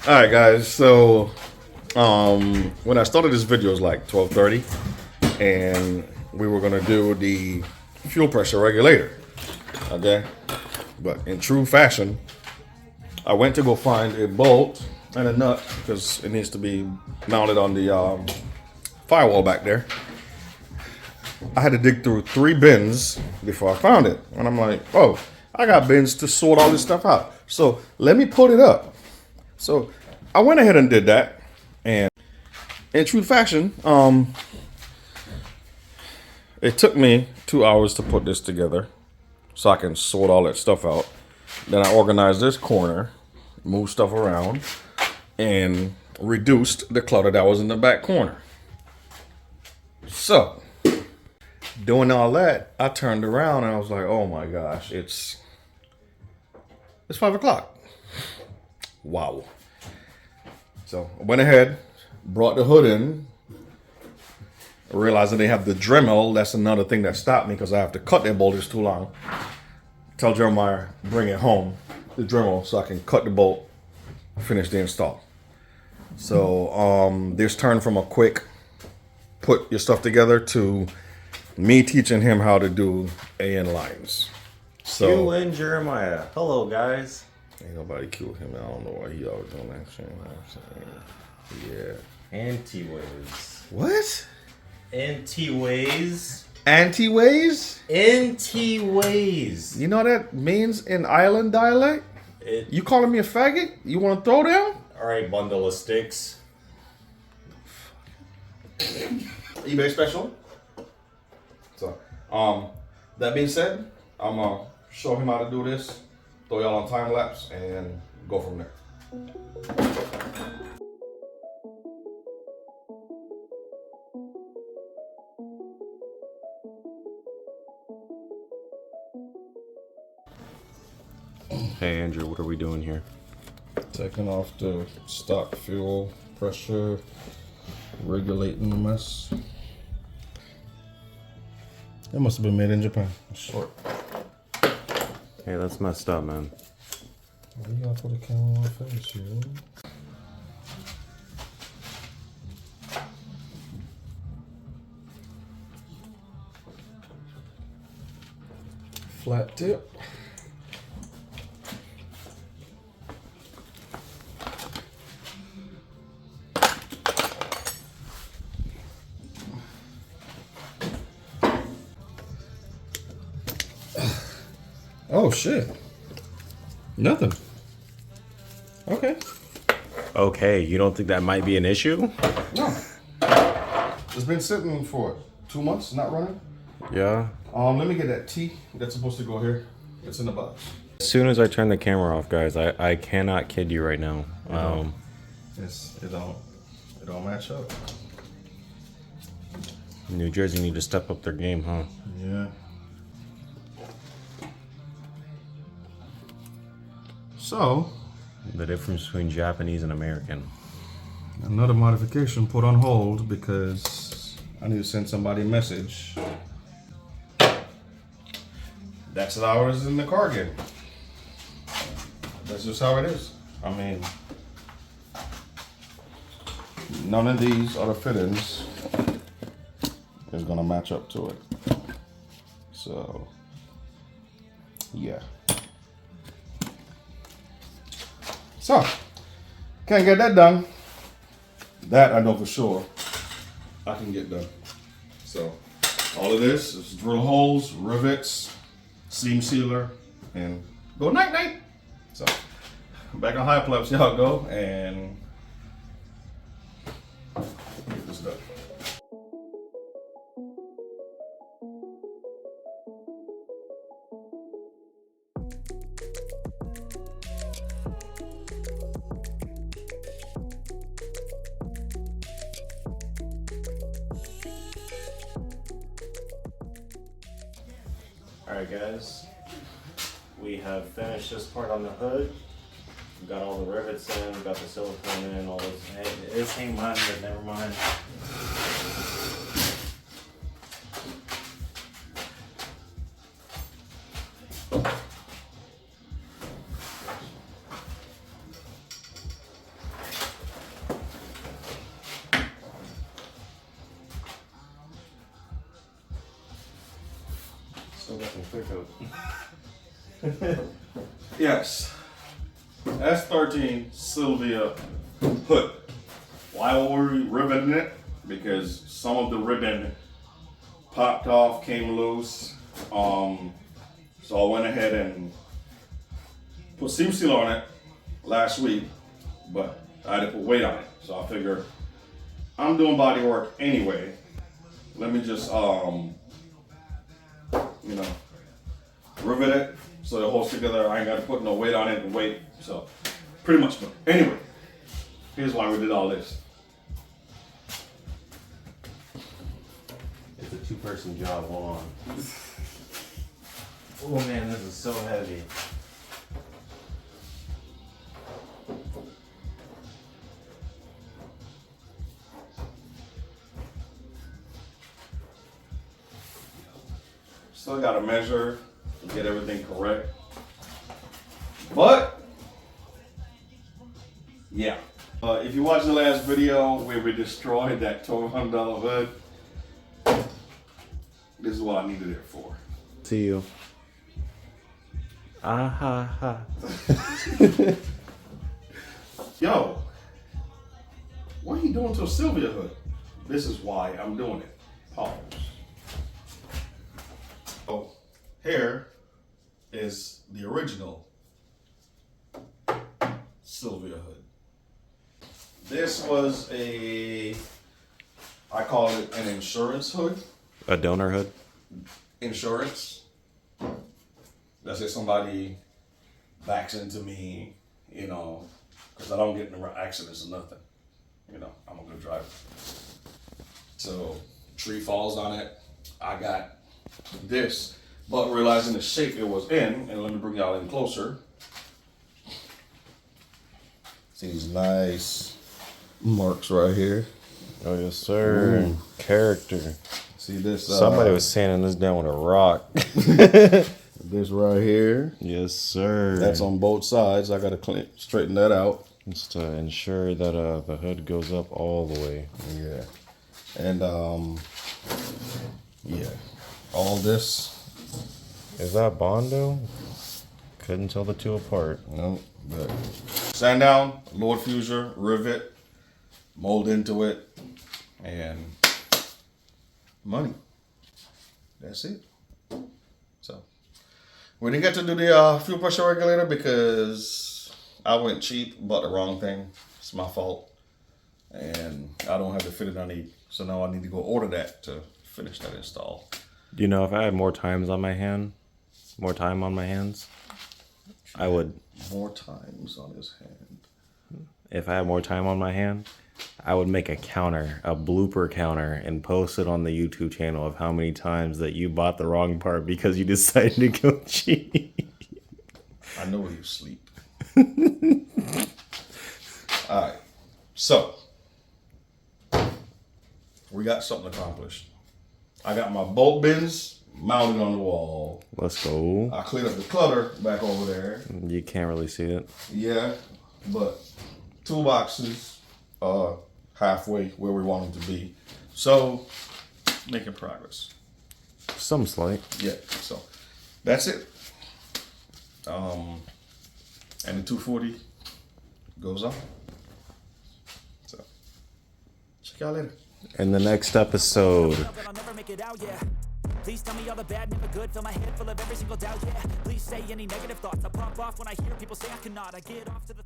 All right, guys. So, when I started this video, it was like 12:30, and we were gonna do the fuel pressure regulator. Okay, but in true fashion, I went to go find a bolt and a nut because it needs to be mounted on the firewall back there. I had to dig through 3 bins before I found it, and I'm like, oh, I got bins to sort all this stuff out. So let me put it up. So I went ahead and did that, and in true fashion, it took me 2 hours to put this together so I can sort all that stuff out. Then I organized this corner, moved stuff around, and reduced the clutter that was in the back corner. So, doing all that, I turned around and I was like, oh my gosh, it's 5 o'clock. Wow. So I went ahead, brought the hood in, realized that they have the Dremel. That's another thing that stopped me because I have to cut that bolt. It's too long. Tell Jeremiah, bring it home, the Dremel, so I can cut the bolt, finish the install. So this turned from a quick put your stuff together to me teaching him how to do AN lines. So Cue in Jeremiah. Hello, guys. Ain't nobody killed him. I don't know why he always doing that shit. Yeah. Anti-ways. What? Anti-ways. Anti-ways? Anti-ways. You know what that means in island dialect? You calling me a faggot? You want to throw down? Alright, bundle of sticks. eBay special. So, that being said, I'm gonna show him how to do this, throw y'all on time lapse, and go from there. Hey, Andrew, what are we doing here? Taking off the stock fuel pressure, regulating the mess. That must have been made in Japan. Short. Hey, that's messed up, man. Why you gotta put a camera on my face, yo? Flat tip. Oh shit. Nothing. Okay. Okay, you don't think that might be an issue? No. It's been sitting for 2 months, not running. Yeah. Let me get that T that's supposed to go here. It's in the box. As soon as I turn the camera off, guys, I cannot kid you right now. It don't match up. New Jersey need to step up their game, huh? Yeah. So, The difference between Japanese and American. another modification put on hold because I need to send somebody a message. That's ours in the car again. That's just how it is. I mean, none of these other fittings is gonna match up to it. So, yeah. So, can't get that done. That I know for sure I can get done. So, all of this is drill holes, rivets, seam sealer, and go night night. So, back on high plugs, y'all go and get this done. Alright, guys. We have finished this part on the hood. We got all the rivets in, we got the silicone in, all this. Hey, this ain't mine, but never mind. still got some clear coat. Yes. S13 Sylvia hood. Why were we riveting it? Because some of the ribbon popped off, came loose. So I went ahead and put seam seal on it last week, but I had to put weight on it. So I figured I'm doing body work anyway. Let me just rivet it so it holds together. I ain't got to put no weight on it and wait. So pretty much. But anyway, here's why we did all this. It's a two-person job. Hold on. Oh man, this is so heavy. Still got to measure to get everything correct. But yeah, if you watched the last video where we destroyed that $1,200 hood, this is what I needed it for. See you. Ah ha ha. Yo, what are you doing to a Sylvia hood? This is why I'm doing it. Pause. Oh, here is the original Sylvia hood. This was I call it an insurance hood. A donor hood? Insurance. Let's say somebody backs into me, because I don't get in accidents or nothing. I'm a good driver. So, tree falls on it. I got this, but realizing the shape it was in, and let me bring y'all in closer. See these nice marks right here. Oh yes, sir. Ooh. Character. See this? Somebody was sanding this down with a rock. This right here. Yes, sir. That's on both sides. I gotta straighten that out. Just to ensure that the hood goes up all the way. Yeah, and yeah, all this. Is that Bondo? Couldn't tell the two apart. No, but sand down, lower fuser, rivet, mold into it, and money. That's it. So we didn't get to do the fuel pressure regulator because I went cheap, bought the wrong thing. It's my fault, and I don't have the fitting I need. So now I need to go order that to finish that install. Do you know if I had more time on my hands, I would. More times on his hand. If I had more time on my hand, I would make a blooper counter, and post it on the YouTube channel of how many times that you bought the wrong part because you decided to go cheap. I know where you sleep. All right, so we got something accomplished. I got my bolt bins mounted on the wall. Let's go. I cleaned up the clutter back over there. You can't really see it. Yeah, but toolboxes halfway where we want them to be. So, making progress. Some slight. Yeah, so that's it. And the 240 goes on. So, check y'all later. In the next episode. I'll never make it out, yeah. Please tell me all the bad, never good. Fill my head full of every single doubt, yeah. Please say any negative thoughts. I pop off when I hear people say I cannot. I get off to the